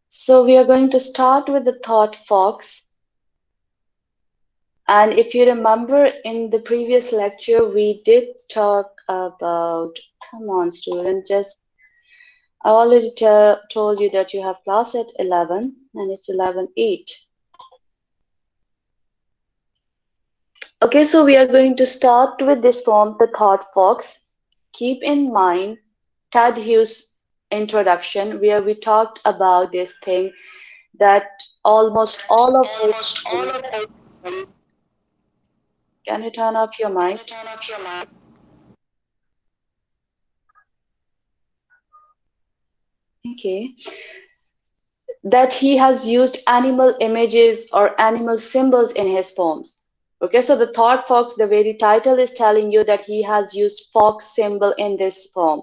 So we are going to start with the thought fox. And if you remember in the previous lecture, we did talk about, come on, student, just, I already told you that you have class at 11 and it's 11:08. Okay, so we are going to start with this poem, The Thought Fox. Keep in mind Ted Hughes' introduction, where we talked about this thing that almost all of us. Can you turn off your mic? Okay. That he has used animal images or animal symbols in his poems. Okay, so the thought fox, the very title is telling you that he has used fox symbol in this poem.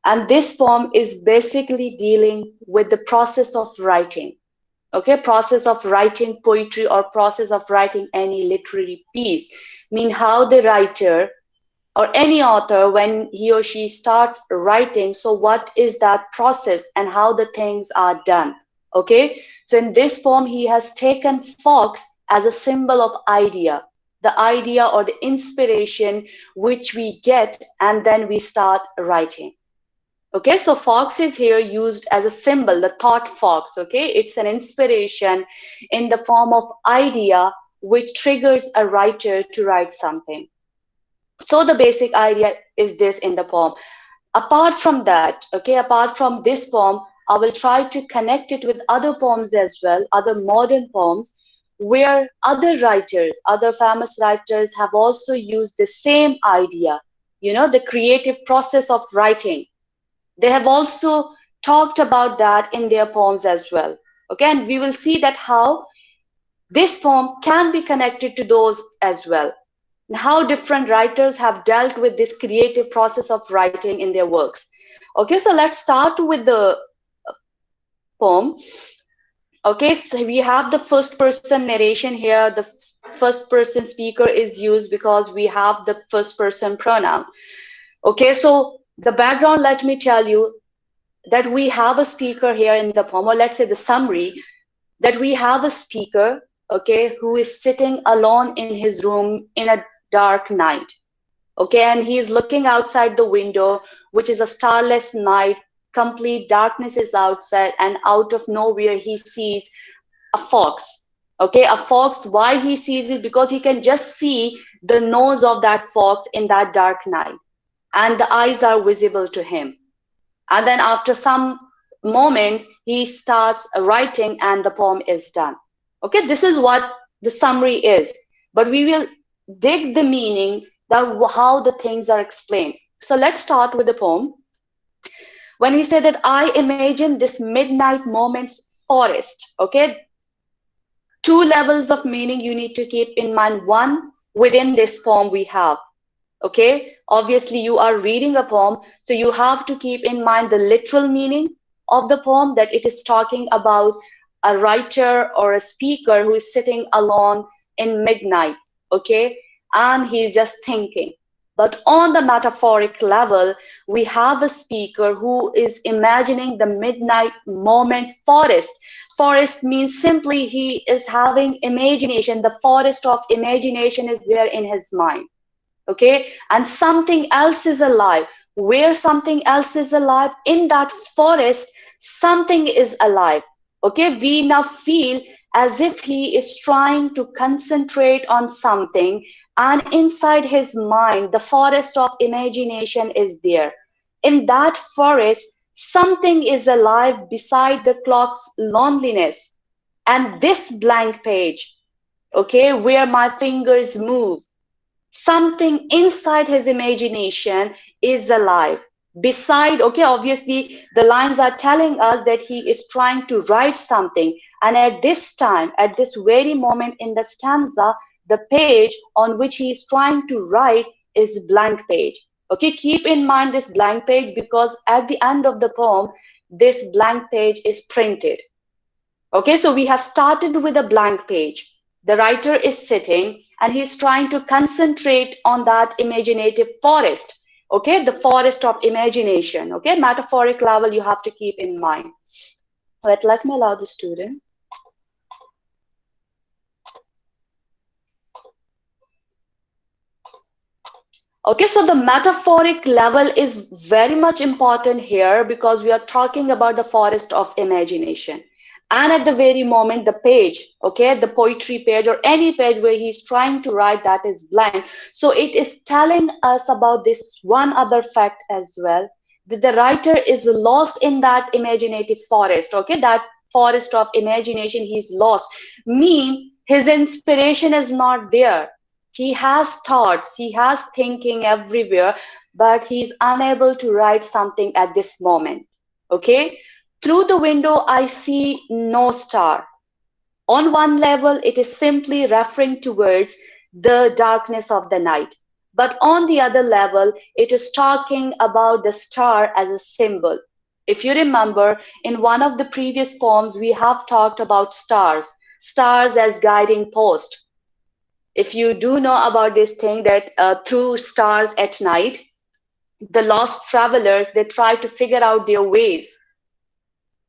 And this poem is basically dealing with the process of writing. Okay, process of writing poetry or process of writing any literary piece. Mean how the writer or any author, when he or she starts writing, so what is that process and how the things are done. Okay, so in this poem he has taken fox as a symbol of idea, the idea or the inspiration which we get and then we start writing. Okay, so fox is here used as a symbol, the thought fox. Okay, it's an inspiration in the form of idea which triggers a writer to write something. So the basic idea is this in the poem. Apart from that, okay, apart from this poem, I will try to connect it with other poems as well, other modern poems, where other writers, other famous writers have also used the same idea, the creative process of writing. They have also talked about that in their poems as well. Okay, and we will see that how this poem can be connected to those as well, and how different writers have dealt with this creative process of writing in their works. Okay, so let's start with the poem. Okay, so we have the first person narration here. The first person speaker is used because we have the first person pronoun. Okay, so the background, let me tell you that we have a speaker here in the poem, or let's say the summary, that we have a speaker, okay, who is sitting alone in his room in a dark night. Okay, and he is looking outside the window, which is a starless night, complete darkness is outside, and out of nowhere he sees a fox. Okay, a fox. Why he sees it? Because he can just see the nose of that fox in that dark night, and the eyes are visible to him. And then after some moments he starts writing and the poem is done. Okay, this is what the summary is, but we will dig the meaning, that how the things are explained. So let's start with the poem. When he said that I imagine this midnight moment's forest. Okay, two levels of meaning you need to keep in mind. One, within this poem we have, okay, obviously you are reading a poem, so you have to keep in mind the literal meaning of the poem, that it is talking about a writer or a speaker who is sitting alone in midnight, okay, and he's just thinking. But on the metaphoric level, we have a speaker who is imagining the midnight moment's forest. Forest means simply he is having imagination, the forest of imagination is there in his mind. Okay, and something else is alive. Where something else is alive, in that forest something is alive. Okay, we now feel as if he is trying to concentrate on something, and inside his mind the forest of imagination is there. In that forest something is alive beside the clock's loneliness, and this blank page, okay, where my fingers move, something inside his imagination is alive beside. Okay, obviously the lines are telling us that he is trying to write something, and at this time, at this very moment in the stanza, the page on which he is trying to write is blank page. Okay, keep in mind this blank page, because at the end of the poem this blank page is printed. Okay, so we have started with a blank page. The writer is sitting and he's trying to concentrate on that imaginative forest. Okay, the forest of imagination. Okay, metaphoric level you have to keep in mind. Wait, let me allow the student. Okay, so the metaphoric level is very much important here because we are talking about the forest of imagination. And at the very moment, the page, okay, the poetry page or any page where he's trying to write that is blank. So it is telling us about this one other fact as well, that the writer is lost in that imaginative forest, okay, that forest of imagination, he's lost. Mean his inspiration is not there. He has thoughts, he has thinking everywhere, but he's unable to write something at this moment. Okay? Through the window, I see no star. On one level, it is simply referring towards the darkness of the night. But on the other level, it is talking about the star as a symbol. If you remember, in one of the previous poems, we have talked about stars, stars as guiding post. If you do know about this thing that through stars at night, the lost travelers, they try to figure out their ways.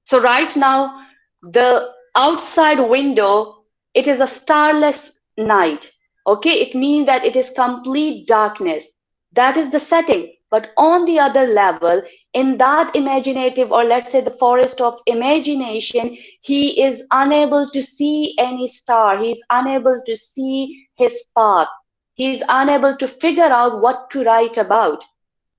So right now, the outside window, it is a starless night. Okay, it means that it is complete darkness. That is the setting. But on the other level, in that imaginative, or let's say the forest of imagination, he is unable to see any star. He is unable to see his path. He is unable to figure out what to write about.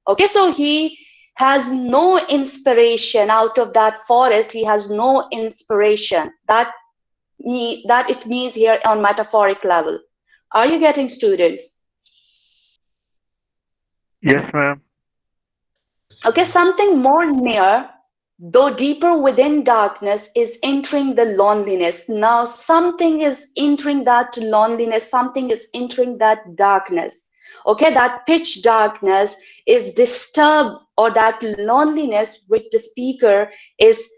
Okay, so he has no inspiration out of that forest. He has no inspiration. That it means here on metaphoric level. Are you getting, students? Yes, ma'am. Okay, something more near, though deeper within darkness, is entering the loneliness. Now, something is entering that loneliness, something is entering that darkness. Okay, that pitch darkness is disturbed, or that loneliness which the speaker is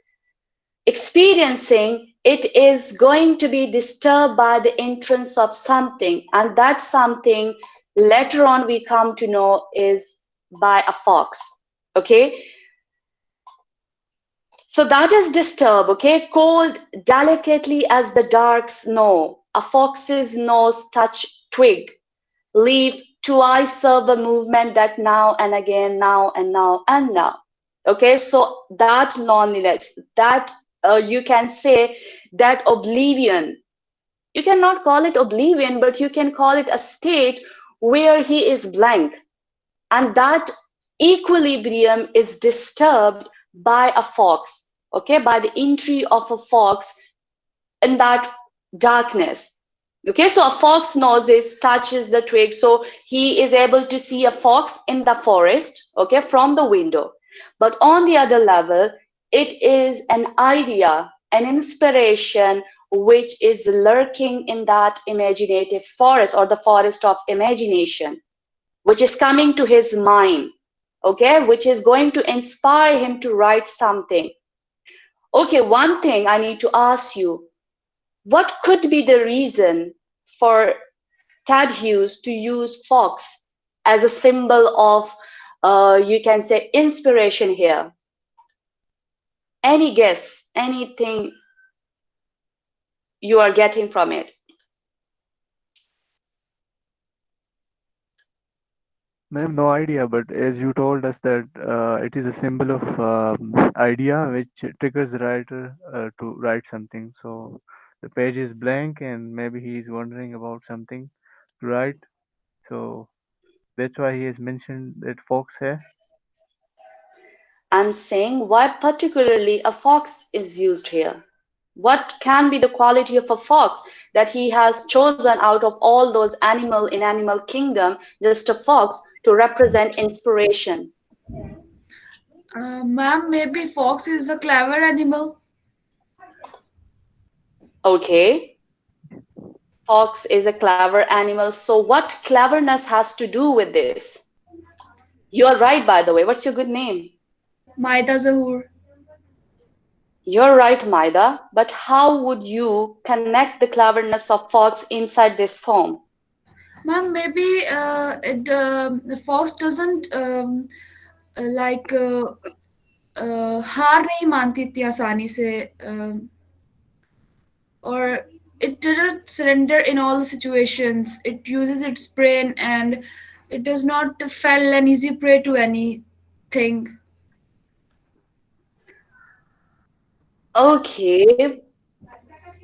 experiencing, it is going to be disturbed by the entrance of something, and that something later on we come to know is by a fox. Okay, so that is disturb, okay? Cold delicately as the dark snow, a fox's nose touch twig, leaf, twice serve a movement that now and again, now and now and now. Okay, so that loneliness, that you can say that oblivion, you cannot call it oblivion, but you can call it a state where he is blank. And that equilibrium is disturbed by a fox, okay, by the entry of a fox in that darkness. Okay, so a fox noses touches the twig, so he is able to see a fox in the forest, okay, from the window. But on the other level, it is an idea, an inspiration which is lurking in that imaginative forest, or the forest of imagination, which is coming to his mind, okay, which is going to inspire him to write something. Okay, one thing I need to ask you, what could be the reason for Ted Hughes to use fox as a symbol of, you can say, inspiration here? Any guess, anything you are getting from it? Ma'am, no idea, but as you told us that it is a symbol of idea which triggers the writer to write something. So the page is blank and maybe he is wondering about something to write. So that's why he has mentioned that fox hai. I'm saying why particularly a fox is used here. What can be the quality of a fox that he has chosen out of all those animal in animal kingdom, just a fox to represent inspiration? Ma'am, maybe fox is a clever animal. Okay, fox is a clever animal. So what cleverness has to do with this? You are right, by the way. What's your good name? Maida Zahur. You're right, Maida. But how would you connect the cleverness of fox inside this poem? Ma'am, maybe the fox doesn't like हार नहीं मानती इतनी आसानी से, or it didn't surrender in all the situations. It uses its brain, and it does not fell an easy prey to anything. Okay,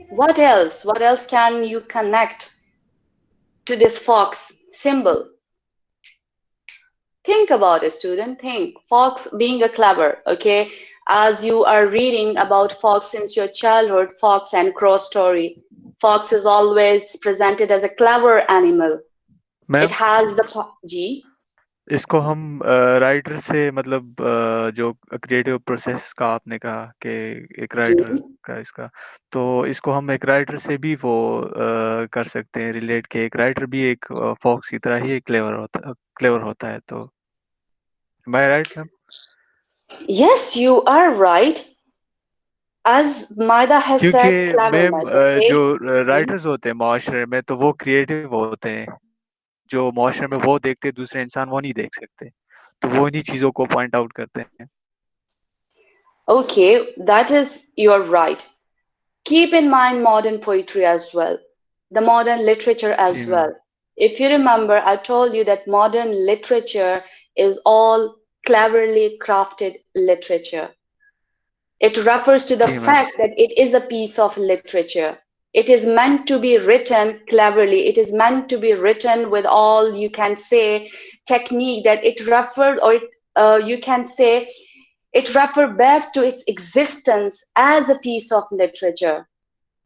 what else? What else can you connect to this fox symbol? Think about it, student. Think. Fox being a clever, okay? As you are reading about fox since your childhood, fox and crow story. Fox is always presented as a clever animal. It ma'am has the G. इसको हम writer से मतलब जो creative process का आपने कहा कि एक G. राइटर का इसका, तो इसको हम एक राइटर से भी वो कर सकते हैं रिलेट के एक राइटर भी एक फॉक्स की तरह ही क्लेवर होता है, तो am I right ma'am? Yes, you are right. As Maida has क्योंकि said, मैम cleverness, okay? जो Mhm. राइटर्स होते हैं माशरे में तो वो क्रिएटिव होते हैं, जो माशरे में वो देखते दूसरे इंसान वो नहीं देख सकते, तो वो इन्हीं चीज़ों को पॉइंट आउट करते हैं। Okay, that is, you're right. Keep in mind modern poetry as well, the modern literature जी as ma'am. well. If you remember, I told you that modern literature is all cleverly crafted literature. It refers to the जी ma'am. fact that it is a piece of literature. It is meant to be written cleverly. It is meant to be written with all you can say technique that it refers, or you can say it refers back to its existence as a piece of literature.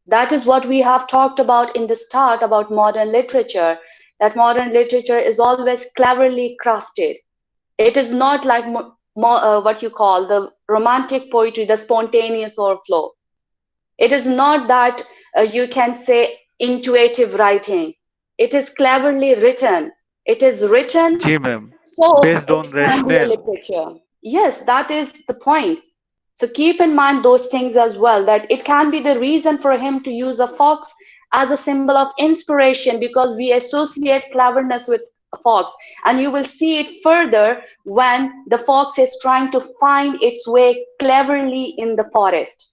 That is what we have talked about in the start about modern literature, that modern literature is always cleverly crafted. It is not like what you call the romantic poetry, the spontaneous overflow. It is not that you can say intuitive writing. It is cleverly written. It is written जी ma'am, so based it on can be a rational. literature. Yes, that is the point. So keep in mind those things as well, that it can be the reason for him to use a fox as a symbol of inspiration, because we associate cleverness with a fox. And you will see it further when the fox is trying to find its way cleverly in the forest.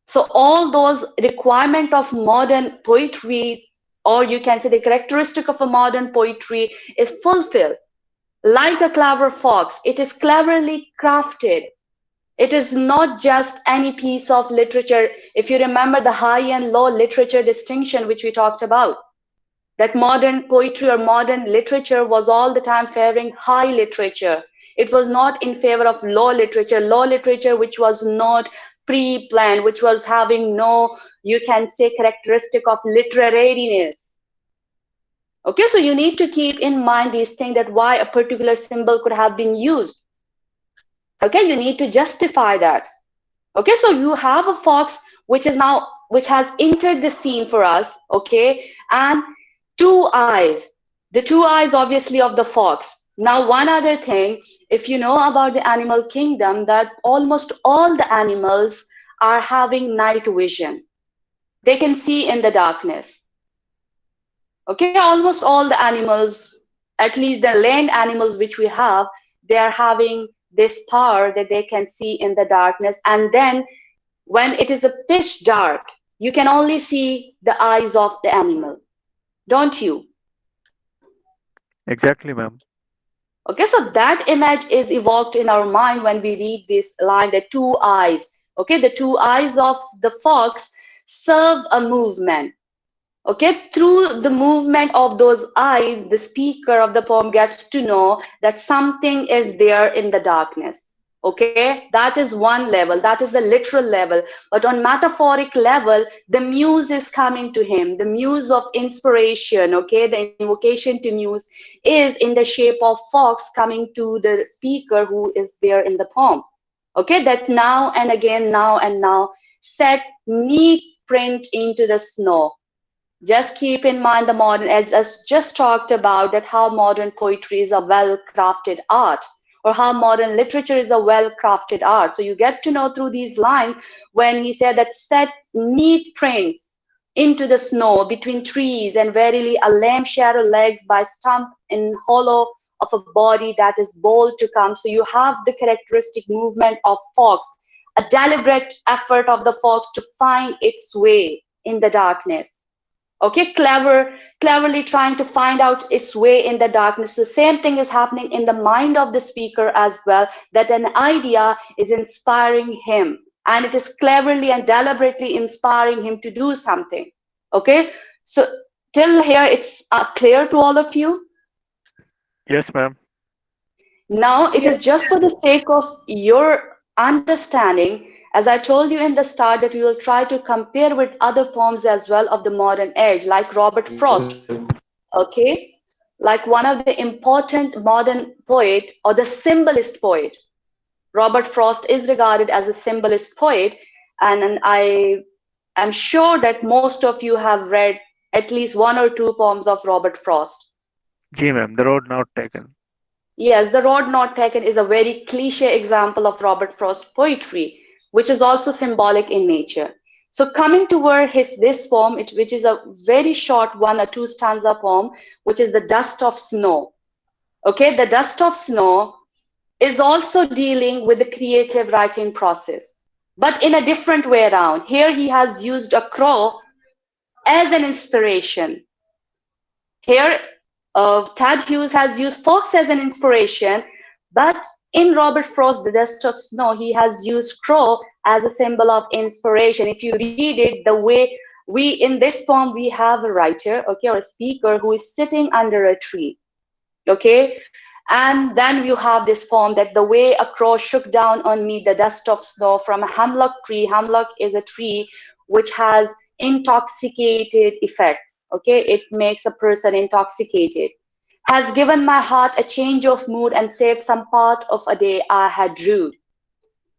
So all those requirement of modern poetry, or you can say the characteristic of a modern poetry, is fulfilled. Like a clever fox, it is cleverly crafted. It is not just any piece of literature. If you remember the high and low literature distinction which we talked about, that modern poetry or modern literature was all the time favoring high literature. It was not in favor of low literature which was not pre-planned, which was having no, you can say, characteristic of literariness. Okay, so you need to keep in mind these things, that why a particular symbol could have been used. Okay, you need to justify that. Okay, so you have a fox which is now, which has entered the scene for us. Okay, and two eyes, the two eyes obviously of the fox. Now one other thing, if you know about the animal kingdom, that almost all the animals are having night vision. They can see in the darkness. Okay, almost all the animals, at least the land animals which we have, they are having this power that they can see in the darkness. And then when it is a pitch dark, you can only see the eyes of the animal, don't you? Exactly ma'am. Okay, so that image is evoked in our mind when we read this line, the two eyes. Okay, the two eyes of the fox serve a movement. Okay, through the movement of those eyes, the speaker of the poem gets to know that something is there in the darkness. Okay, that is one level, that is the literal level. But on metaphoric level, the muse is coming to him, the muse of inspiration. Okay, the invocation to muse is in the shape of fox coming to the speaker who is there in the poem. Okay, that now and now set neat print into the snow. Just keep in mind the modern, as just talked about, that how modern poetry is a well crafted art, or how modern literature is a well crafted art. So you get to know through these lines when he said that sets neat prints into the snow between trees, and verily a lamb shadow lags by stump in hollow of a body that is bold to come. So you have the characteristic movement of fox, a deliberate effort of the fox to find its way in the darkness. Okay, cleverly trying to find out its way in the darkness. The same thing is happening in the mind of the speaker as well, that an idea is inspiring him, and it is cleverly and deliberately inspiring him to do something. Okay, so till here it's clear to all of you. Yes, ma'am. Now it is Yes. just for the sake of your understanding, as I told you in the start, that we will try to compare with other poems as well of the modern age, like Robert Frost. Okay, like one of the important modern poet, or the symbolist poet. Robert Frost is regarded as a symbolist poet, and I am sure that most of you have read at least one or two poems of Robert Frost. G, ma'am. The road not taken. Yes, The Road Not Taken is a very cliche example of Robert Frost poetry, which is also symbolic in nature. So coming toward his this poem, which is a very short one, a two stanza poem, which is The Dust of Snow. Okay, The Dust of Snow is also dealing with the creative writing process, but in a different way around. Here he has used a crow as an inspiration. Here, Ted Hughes has used fox as an inspiration, but in Robert Frost's The Dust of Snow, he has used crow as a symbol of inspiration. If you read it, the way in this poem, we have a writer, okay, or a speaker who is sitting under a tree, okay, and then you have this poem that the way a crow shook down on me the dust of snow from a hemlock tree. Hemlock is a tree which has intoxicated effects, okay, it makes a person intoxicated, has given my heart a change of mood and saved some part of a day I had rued.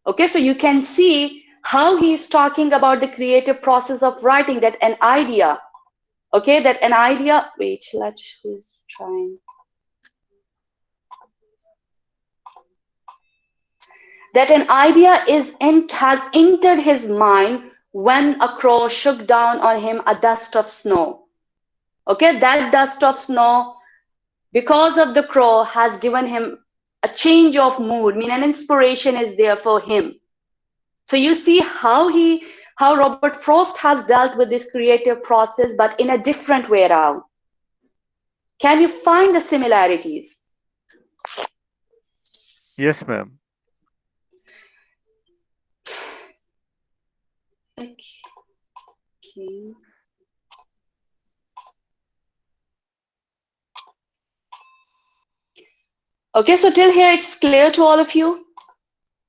Okay, so you can see how he's talking about the creative process of writing, that an idea, okay, that an idea, wait, let's, who's trying, that an idea has entered his mind when a crow shook down on him a dust of snow. Okay, that dust of snow, because of the crow, has given him a change of mood. I mean, an inspiration is there for him. So you see how Robert Frost has dealt with this creative process, but in a different way around. Can you find the similarities? Yes, ma'am. Okay. Okay, so till here it's clear to all of you.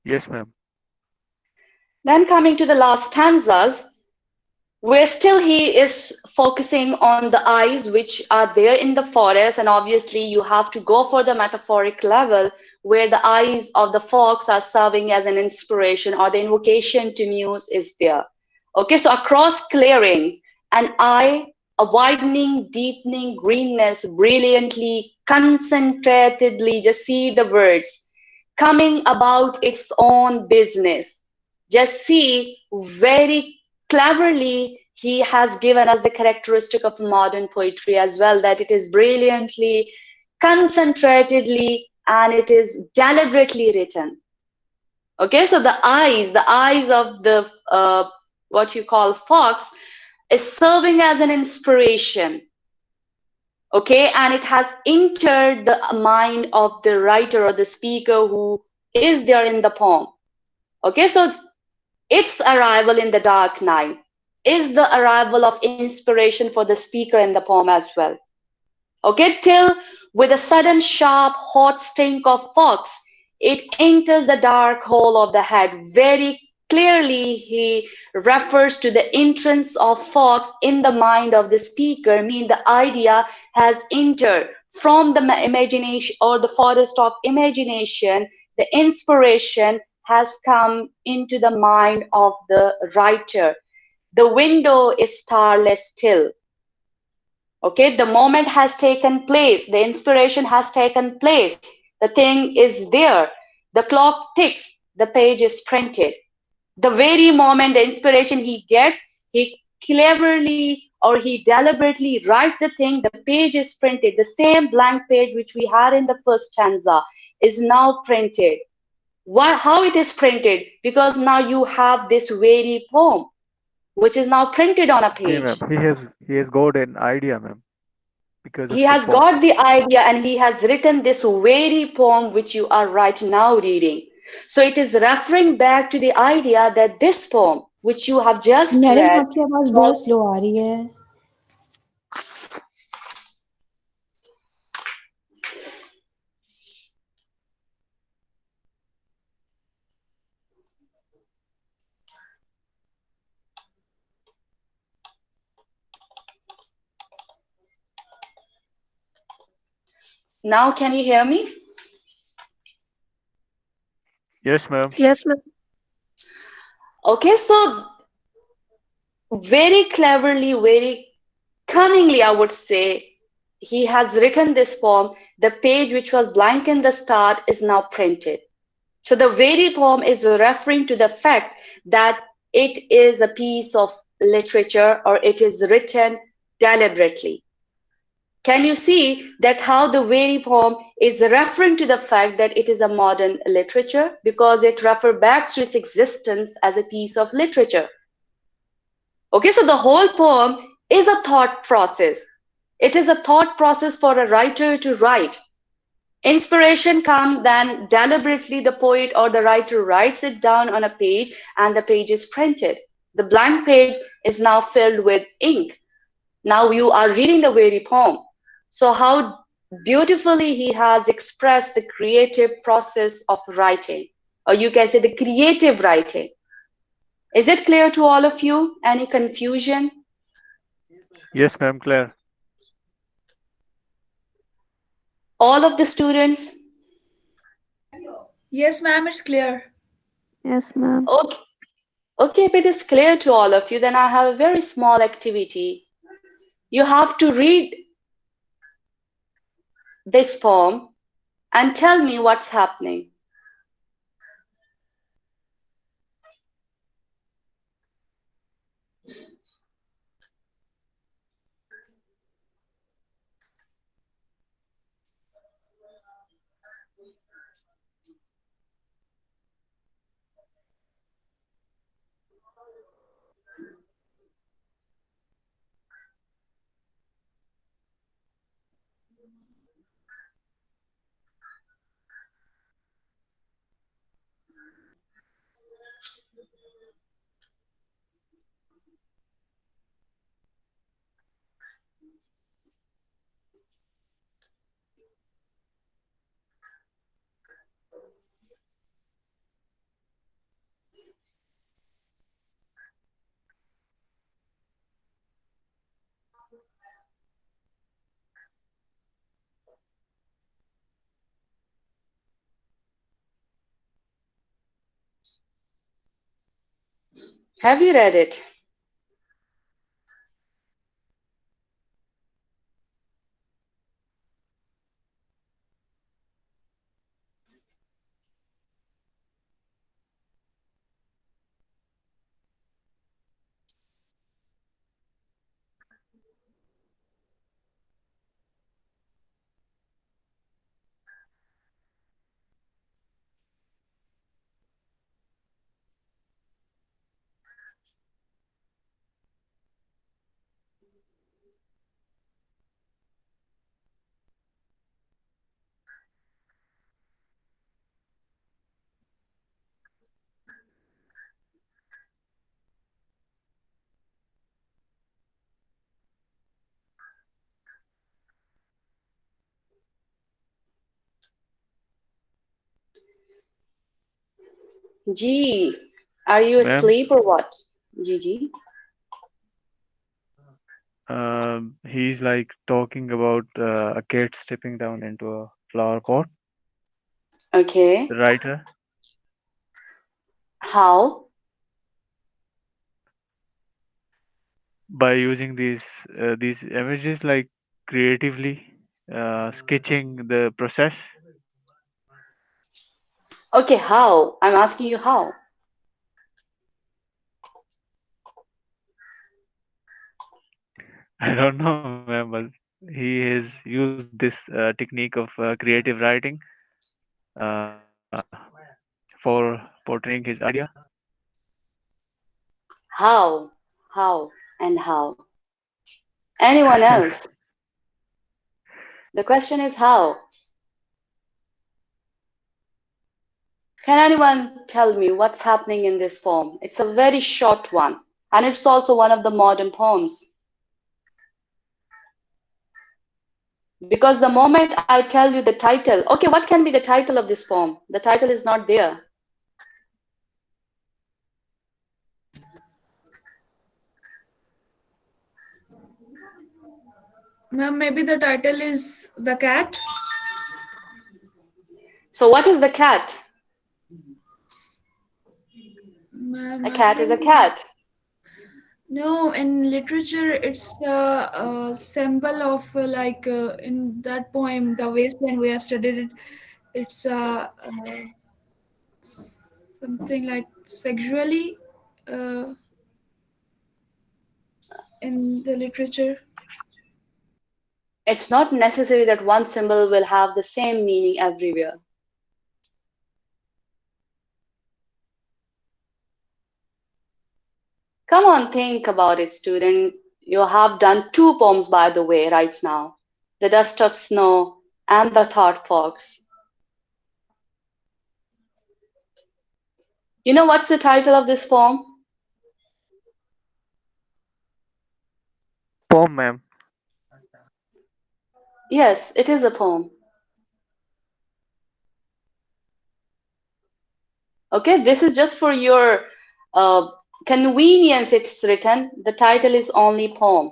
Yes, ma'am. Then coming to the last stanzas, where still he is focusing on the eyes which are there in the forest, and obviously you have to go for the metaphoric level, where the eyes of the fox are serving as an inspiration, or the invocation to muse is there. Okay, so across clearings, an eye, a widening, deepening greenness, brilliantly, concentratedly, just see the words, coming about its own business. Just see, very cleverly he has given us the characteristic of modern poetry as well, that it is brilliantly, concentratedly, and it is deliberately written. Okay, so the eyes of the what you call fox is serving as an inspiration. Okay, and it has entered the mind of the writer or the speaker who is there in the poem. Okay, so its arrival in the dark night is the arrival of inspiration for the speaker in the poem as well. Okay, till with a sudden sharp hot stink of fox, it enters the dark hole of the head. Very clearly he refers to the entrance of fox in the mind of the speaker. I mean, the idea has entered from the imagination or the forest of imagination. The inspiration has come into the mind of the writer. The window is starless still. Okay, the moment has taken place, the inspiration has taken place, the thing is there, the clock ticks, the page is printed. The very moment the inspiration he gets, he cleverly or he deliberately writes the thing, the page is printed. The same blank page which we had in the first stanza is now printed. Why, how it is printed? Because now you have this very poem, which is now printed on a See, ma'am, page. he has got an idea, ma'am, because He of the has poem. got the idea and he has written this very poem which you are right now reading. So it is referring back to the idea that this poem, which you have just madam read, आपकी आवाज़ was. बहुत slow आ रही है. Now can you hear me? Yes, ma'am. Yes, ma'am. Okay, so very cleverly, very cunningly, I would say, he has written this poem. The page which was blank in the start is now printed. So the very poem is referring to the fact that it is a piece of literature or it is written deliberately. Can you see that how the very poem is referring to the fact that it is a modern literature because it refers back to its existence as a piece of literature? Okay, so the whole poem is a thought process. It is a thought process for a writer to write. Inspiration comes, then deliberately the poet or the writer writes it down on a page and the page is printed. The blank page is now filled with ink. Now you are reading the very poem. So, how beautifully he has expressed the creative process of writing, or you can say the creative writing. Is it clear to all of you? Any confusion? Yes, ma'am, Claire. All of the students? Yes, ma'am, it's clear. Yes, ma'am. Okay, okay, if it is clear to all of you, then I have a very small activity. You have to read this poem and tell me what's happening. Have you read it? Gee, are you Ma'am, asleep or what? Gigi? he's like talking about a cat stepping down into a flower pot. The Okay. writer, How? by using these images, like creatively sketching the process. Okay, how? I'm asking you how. I don't know, ma'am, but he has used this technique of creative writing uh, for portraying his idea. How? How? And how? Anyone else? The question is how? Can anyone tell me what's happening in this poem? It's a very short one, and it's also one of the modern poems. Because the moment I tell you the title, okay, what can be the title of this poem? The title is not there. Ma'am, maybe the title is The Cat. So, what is the cat? Ma'am, A I cat is a think cat. no. In literature, it's a symbol of in that poem, The Wasteland. We have studied it. It's something like sexually uh, in the literature. It's not necessary that one symbol will have the same meaning everywhere. Come on, think about it, student. You have done two poems, by the way, right now: The Dust of Snow and The Thought Fox. You know what's the title of this poem? Poem, ma'am. Yes, it is a poem. Okay, this is just for your uh, convenience, it's written. The title is only poem.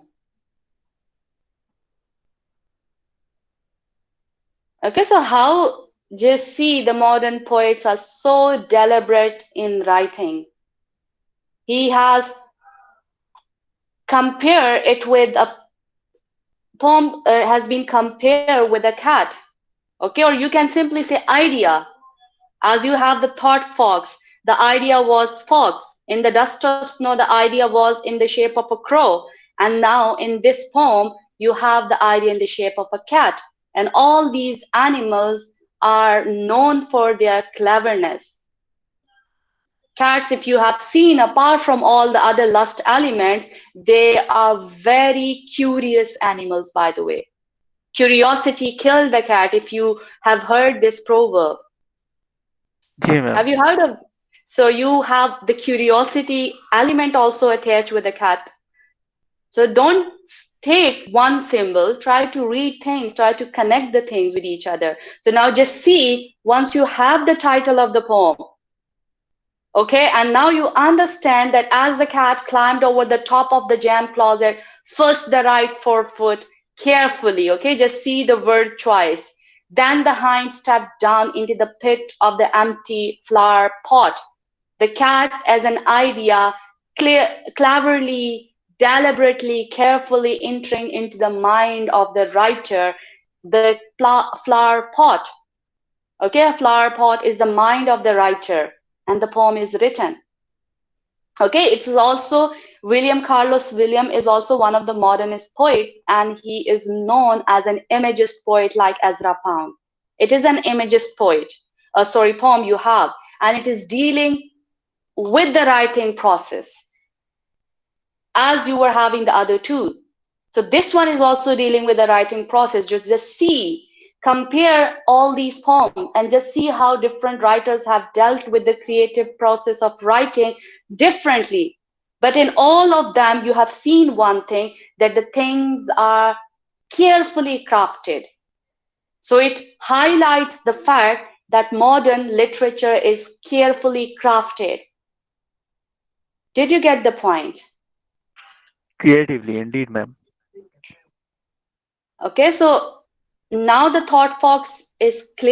Okay, so how just see the modern poets are so deliberate in writing. He has compared it with a poem, has been compared with a cat. Okay, or you can simply say idea. As you have the thought fox, the idea was fox. In the dust of snow, the idea was in the shape of a crow. And now in this poem, you have the idea in the shape of a cat. And all these animals are known for their cleverness. Cats, if you have seen, apart from all the other lust elements, they are very curious animals, by the way. Curiosity killed the cat, if you have heard this proverb. Ji, Have ma'am. you heard of? So you have the curiosity element also attached with the cat. So don't take one symbol, try to read things, try to connect the things with each other. So now just see, once you have the title of the poem, okay, and now you understand that as the cat climbed over the top of the jam closet, first the right forefoot carefully, okay, just see the word twice. Then the hind stepped down into the pit of the empty flower pot. The cat as an idea, cleverly, deliberately, carefully entering into the mind of the writer, the flower pot. Okay, a flower pot is the mind of the writer, and the poem is written. Okay, it's also William Carlos William is also one of the modernist poets, and he is known as an imagist poet like Ezra Pound. It is an imagist poet, sorry, poem you have, and it is dealing with the writing process as you were having the other two. So this one is also dealing with the writing process. Just see, compare all these poems and just see how different writers have dealt with the creative process of writing differently. But in all of them, you have seen one thing, that the things are carefully crafted. So it highlights the fact that modern literature is carefully crafted. Did you get the point? Creatively, indeed, ma'am. Okay, so now the thought fox is clear.